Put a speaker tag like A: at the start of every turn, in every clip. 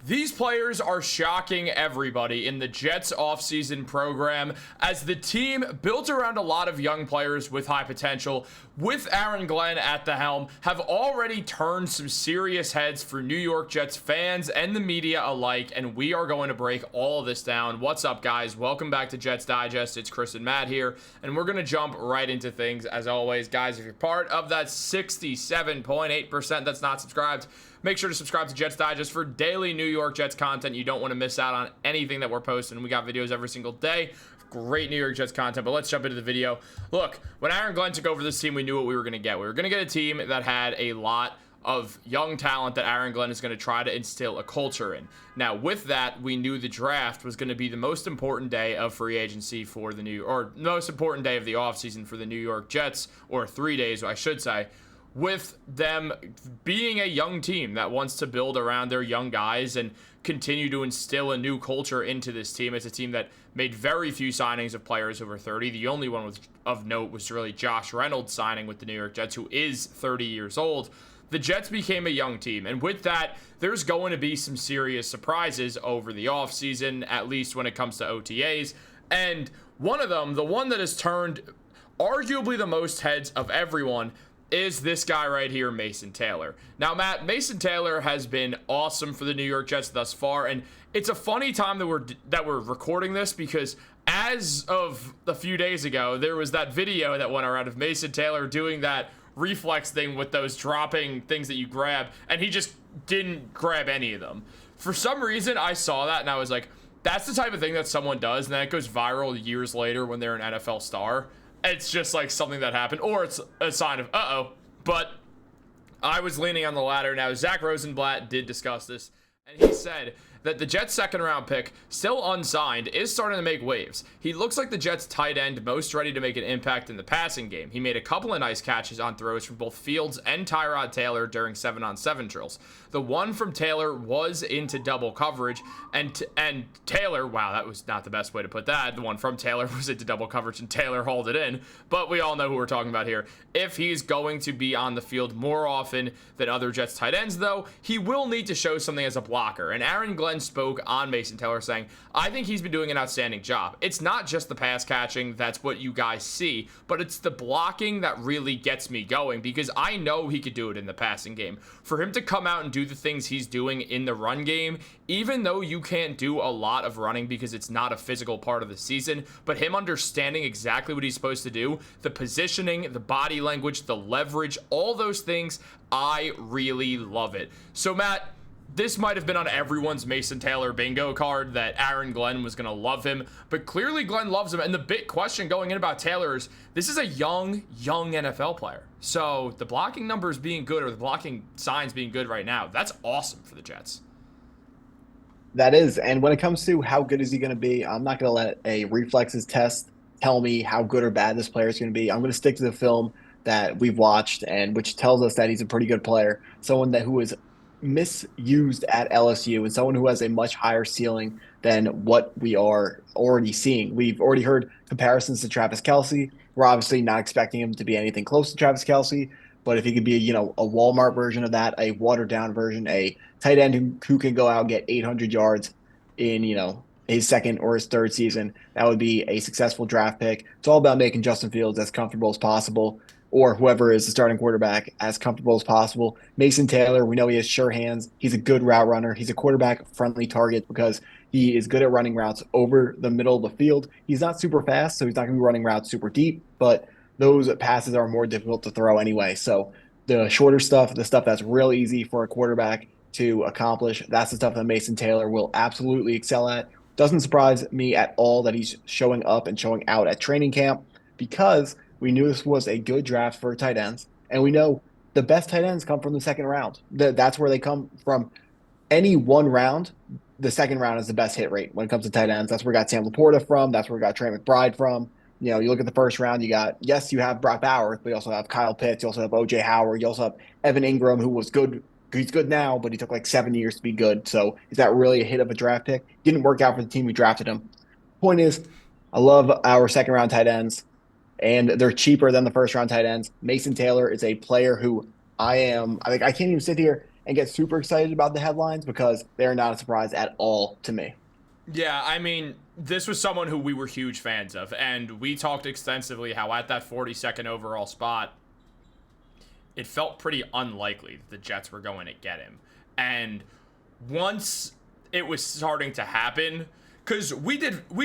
A: These players are shocking everybody in the Jets offseason program as the team built around a lot of young players with high potential with Aaron Glenn at the helm have already turned some serious heads for New York Jets fans and the media alike, and we are going to break all of this down. What's up, guys? Welcome back to Jets Digest. It's Chris and Matt here, and we're going to jump right into things as always. Guys, if you're part of that 67.8% that's not subscribed, make sure to subscribe to Jets Digest for daily New York Jets content. You don't want to miss out on anything that we're posting. We got videos every single day. Great New York Jets content, but let's jump into the video. Look, when Aaron Glenn took over this team, we knew what we were going to get. We were going to get a team that had a lot of young talent that Aaron Glenn is going to try to instill a culture in. Now, with that, we knew the draft was going to be the most important day of free agency for the most important day of the offseason for the New York Jets, or 3 days, I should say, with them being a young team that wants to build around their young guys and continue to instill a new culture into this team. It's a team that made very few signings of players over 30. The only one of note was really Josh Reynolds signing with the New York Jets, who is 30 years old. The Jets became a young team, and with that, there's going to be some serious surprises over the offseason, at least when it comes to OTAs. And one of them, the one that has turned arguably the most heads of everyone, is this guy right here, Mason Taylor. Now, Matt, Mason Taylor has been awesome for the New York Jets thus far, and it's a funny time that we're recording this because as of a few days ago, there was that video that went around of Mason Taylor doing that reflex thing with those dropping things that you grab, and he just didn't grab any of them. For some reason, I saw that, and I was like, that's the type of thing that someone does, and then it goes viral years later when they're an NFL star. It's just like something that happened, or it's a sign of uh-oh. But I was leaning on the latter. Now, Zach Rosenblatt did discuss this, and he said that the Jets' second-round pick, still unsigned, is starting to make waves. He looks like the Jets' tight end most ready to make an impact in the passing game. He made a couple of nice catches on throws from both Fields and Tyrod Taylor during 7-on-7 drills. The one from Taylor was into double coverage, and Taylor, wow, that was not the best way to put that. The one from Taylor was into double coverage, and Taylor hauled it in, but we all know who we're talking about here. If he's going to be on the field more often than other Jets tight ends, though, he will need to show something as a blocker, and Aaron Glenn spoke on Mason Taylor saying, I think he's been doing an outstanding job. It's not just the pass catching, that's what you guys see, but it's the blocking that really gets me going because I know he could do it in the passing game. For him to come out and do the things he's doing in the run game, even though you can't do a lot of running because it's not a physical part of the season, but him understanding exactly what he's supposed to do, the positioning, the body language, the leverage, all those things, I really love it. So Matt, this might have been on everyone's Mason Taylor bingo card that Aaron Glenn was going to love him, but clearly Glenn loves him. And the big question going in about Taylor is this is a young NFL player. So the blocking numbers being good or the blocking signs being good right now, that's awesome for the Jets.
B: That is. And when it comes to how good is he going to be, I'm not going to let a reflexes test tell me how good or bad this player is going to be. I'm going to stick to the film that we've watched and which tells us that he's a pretty good player, someone who is misused at LSU and someone who has a much higher ceiling than what we are already seeing. We've already heard comparisons to Travis Kelce. We're obviously not expecting him to be anything close to Travis Kelce, but if he could be, a Walmart version of that, a watered down version, a tight end who can go out and get 800 yards in, his second or his third season, that would be a successful draft pick. It's all about making Justin Fields as comfortable as possible, or whoever is the starting quarterback as comfortable as possible. Mason Taylor, we know he has sure hands. He's a good route runner. He's a quarterback-friendly target because he is good at running routes over the middle of the field. He's not super fast, so he's not going to be running routes super deep, but those passes are more difficult to throw anyway. So the shorter stuff, the stuff that's real easy for a quarterback to accomplish, that's the stuff that Mason Taylor will absolutely excel at. Doesn't surprise me at all that he's showing up and showing out at training camp because we knew this was a good draft for tight ends, and we know the best tight ends come from the second round. That's where they come from. Any one round, the second round is the best hit rate when it comes to tight ends. That's where we got Sam Laporta from. That's where we got Trey McBride from. You look at the first round, you have Brock Bowers, but you also have Kyle Pitts. You also have O.J. Howard. You also have Evan Ingram, who was good. He's good now, but he took like 7 years to be good. So is that really a hit of a draft pick? Didn't work out for the team who drafted him. Point is, I love our second round tight ends, and they're cheaper than the first round tight ends. Mason Taylor is a player who I can't even sit here and get super excited about the headlines because they're not a surprise at all to me.
A: Yeah, I mean, this was someone who we were huge fans of, and we talked extensively how at that 42nd overall spot, it felt pretty unlikely that the Jets were going to get him. And once it was starting to happen, because we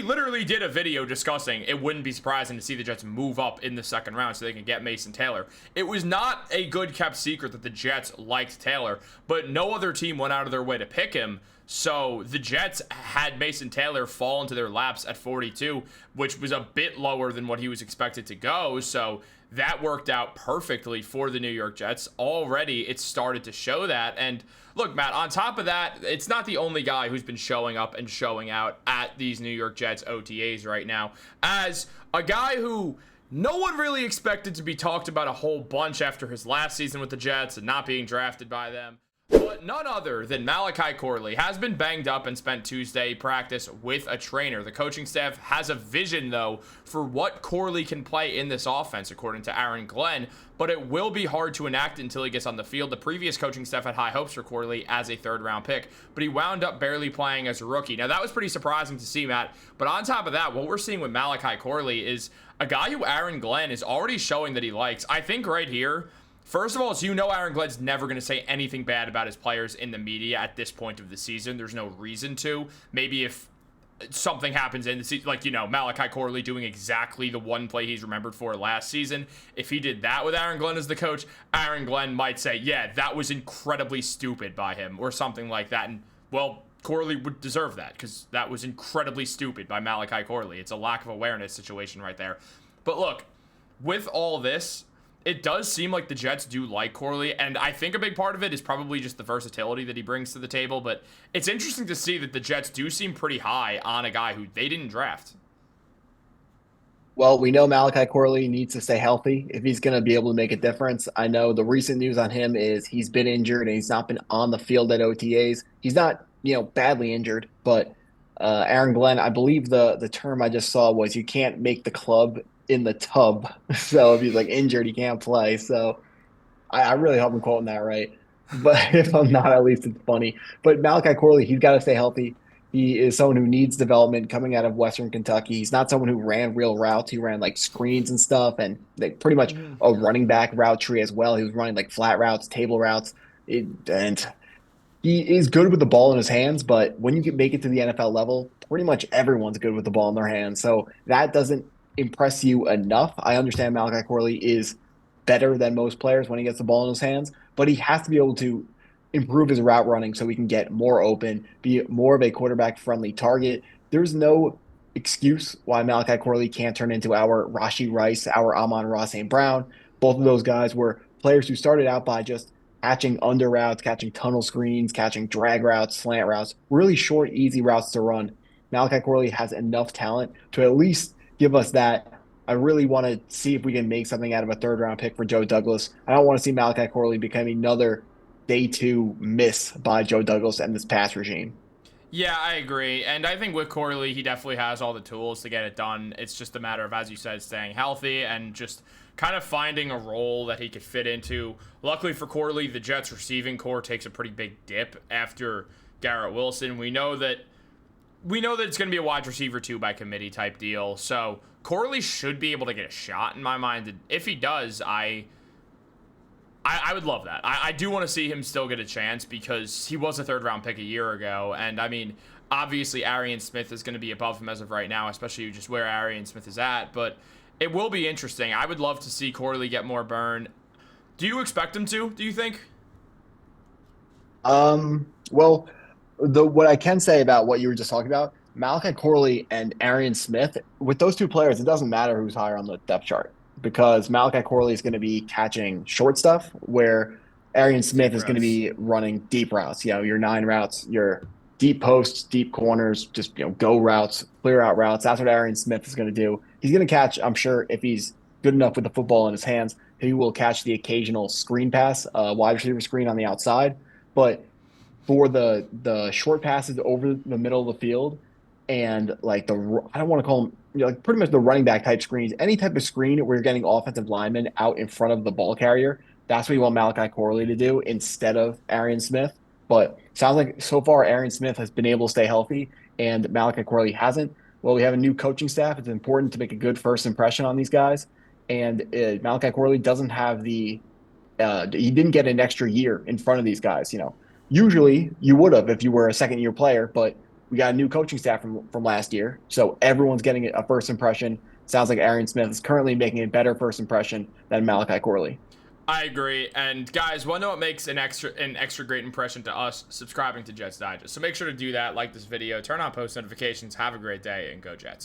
A: literally did a video discussing it wouldn't be surprising to see the Jets move up in the second round so they can get Mason Taylor. It was not a good kept secret that the Jets liked Taylor, but no other team went out of their way to pick him. So the Jets had Mason Taylor fall into their laps at 42, which was a bit lower than what he was expected to go. So that worked out perfectly for the New York Jets. Already it started to show that. And look, Matt, on top of that, it's not the only guy who's been showing up and showing out at these New York Jets OTAs right now. As a guy who no one really expected to be talked about a whole bunch after his last season with the Jets and not being drafted by them. But none other than Malachi Corley has been banged up and spent Tuesday practice with a trainer. The coaching staff has a vision, though, for what Corley can play in this offense, according to Aaron Glenn, but it will be hard to enact until he gets on the field. The previous coaching staff had high hopes for Corley as a third-round pick, but he wound up barely playing as a rookie. Now, that was pretty surprising to see, Matt, but on top of that, what we're seeing with Malachi Corley is a guy who Aaron Glenn is already showing that he likes. I think right here, first of all, so you know Aaron Glenn's never going to say anything bad about his players in the media at this point of the season. There's no reason to. Maybe if something happens in the season, like, Malachi Corley doing exactly the one play he's remembered for last season. If he did that with Aaron Glenn as the coach, Aaron Glenn might say, yeah, that was incredibly stupid by him or something like that. And, well, Corley would deserve that because that was incredibly stupid by Malachi Corley. It's a lack of awareness situation right there. But look, with all this, it does seem like the Jets do like Corley, and I think a big part of it is probably just the versatility that he brings to the table, but it's interesting to see that the Jets do seem pretty high on a guy who they didn't draft.
B: Well, we know Malachi Corley needs to stay healthy if he's going to be able to make a difference. I know the recent news on him is he's been injured and he's not been on the field at OTAs. He's not, badly injured, but Aaron Glenn, I believe the term I just saw was you can't make the club in the tub. So if he's like injured, he can't play. So I really hope I'm quoting that right. But if I'm not, at least it's funny. But Malachi Corley, he's got to stay healthy. He is someone who needs development coming out of Western Kentucky. He's not someone who ran real routes. He ran like screens and stuff and like pretty much a running back route tree as well. He was running like flat routes, table routes. And he is good with the ball in his hands, but when you can make it to the NFL level, pretty much everyone's good with the ball in their hands. So that doesn't impress you enough. I understand Malachi Corley is better than most players when he gets the ball in his hands, but he has to be able to improve his route running so he can get more open, be more of a quarterback-friendly target. There's no excuse why Malachi Corley can't turn into our Rashee Rice, our Amon-Ra St. Brown. Both of those guys were players who started out by just catching under routes, catching tunnel screens, catching drag routes, slant routes, really short, easy routes to run. Malachi Corley has enough talent to at least give us that. I really want to see if we can make something out of a third-round pick for Joe Douglas. I don't want to see Malachi Corley become another day two miss by Joe Douglas and this pass regime.
A: Yeah, I agree. And I think with Corley, he definitely has all the tools to get it done. It's just a matter of, as you said, staying healthy and just kind of finding a role that he could fit into. Luckily for Corley, the Jets receiving core takes a pretty big dip after Garrett Wilson. We know that it's going to be a wide receiver 2 by committee type deal. So Corley should be able to get a shot in my mind. And if he does, I would love that. I do want to see him still get a chance because he was a third-round pick a year ago. And, I mean, obviously Arian Smith is going to be above him as of right now, especially just where Arian Smith is at. But it will be interesting. I would love to see Corley get more burn. Do you expect him to, do you think?
B: Well, what I can say about what you were just talking about, Malachi Corley and Arian Smith, with those two players, it doesn't matter who's higher on the depth chart because Malachi Corley is going to be catching short stuff where Arian Smith is going to be running deep routes. Your 9 routes, your deep posts, deep corners, just go routes, clear out routes. That's what Arian Smith is going to do. He's going to catch, I'm sure, if he's good enough with the football in his hands, he will catch the occasional screen pass, wide receiver screen on the outside. But for the short passes over the middle of the field and like I don't want to call them like pretty much the running back type screens, any type of screen where you're getting offensive linemen out in front of the ball carrier, That's what you want Malachi Corley to do instead of Arian Smith. But sounds like so far Arian Smith has been able to stay healthy and Malachi Corley hasn't. Well, we have a new coaching staff. It's important to make a good first impression on these guys. And Malachi Corley doesn't have he didn't get an extra year in front of these guys. Usually you would have if you were a second year player, but we got a new coaching staff from last year. So everyone's getting a first impression. Sounds like Arian Smith is currently making a better first impression than Malachi Corley.
A: I agree. And guys, want to know what makes an extra great impression to us? Subscribing to Jets Digest. So make sure to do that, like this video, turn on post notifications, have a great day, and go Jets.